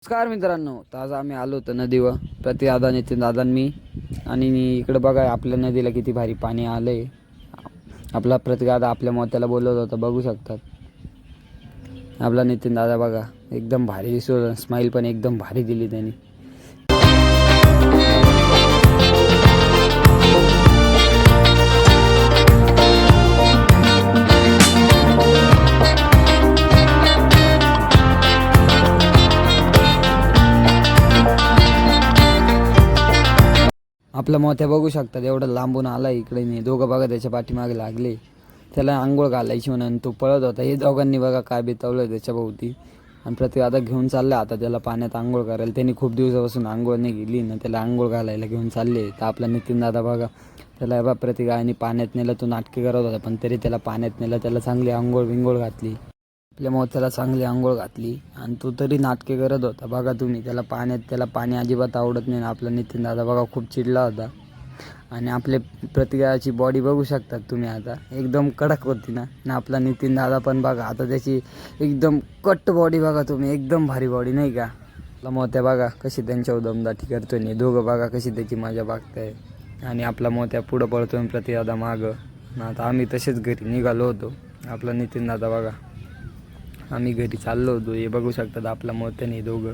नमस्कार मित्रांनो, तर आज आम्ही आलो होतो नदीवर. प्रतिदादा नितीन दादा मी. आणि इकडे बघा आपल्या नदीला किती भारी पाणी आलंय. आपला प्रतिदादा आपल्या मोत्याला बोलवत होता, बघू शकतात. आपला नितीन दादा बघा एकदम भारी दिसतो, स्माईल पण एकदम भारी दिली त्यांनी. आपला मोत्या बघू शकतात, एवढं लांबून आला इकडे. नाही दोघं बघा त्याच्या पाठीमागे लागले, त्याला आंघोळ घालायची म्हणून तो पळत होता. हे दोघांनी बघा काय बितवलं त्याच्या भोवती. आणि प्रतिदादा घेऊन चालला आता त्याला पाण्यात आंघोळ करायला. त्यांनी खूप दिवसापासून आंघोळ नाही गेली ना, त्याला आंघोळ घालायला घेऊन चालले. तर आपला नितीन दादा बघा त्याला बा प्रतिगाने पाण्यात नेलं. तो नाटके करत होता पण तरी त्याला पाण्यात नेलं. त्याला चांगली आंघोळ बिंघोळ घातली, आपल्या मोत्याला चांगली आंघोळ घातली. आणि तो तरी नाटके करत होता बघा तुम्ही. त्याला पाणी अजिबात आवडत नाही. आपला नितीन दादा बघा खूप चिडला होता. आणि आपले प्रतिगाची बॉडी बघू शकतात तुम्ही, आता एकदम कडक होती ना. आणि आपला नितीन दादा पण बघा आता त्याची एकदम कट बॉडी बघा तुम्ही, एकदम भारी बॉडी नाही का. आपला मोत्या बघा कशी त्यांच्यावर दमदाटी करतोय. नाही दोघं बघा कशी त्याची मजा बघताय. आणि आपला मोत्या पुढं पळतोय, प्रतिदादा मागं. आता आम्ही तसेच घरी निघालो होतो. आपला नितीन दादा बघा आम्ही घरी चाललो होतो. हे बघू शकतात आपला मोत्याने दोघं.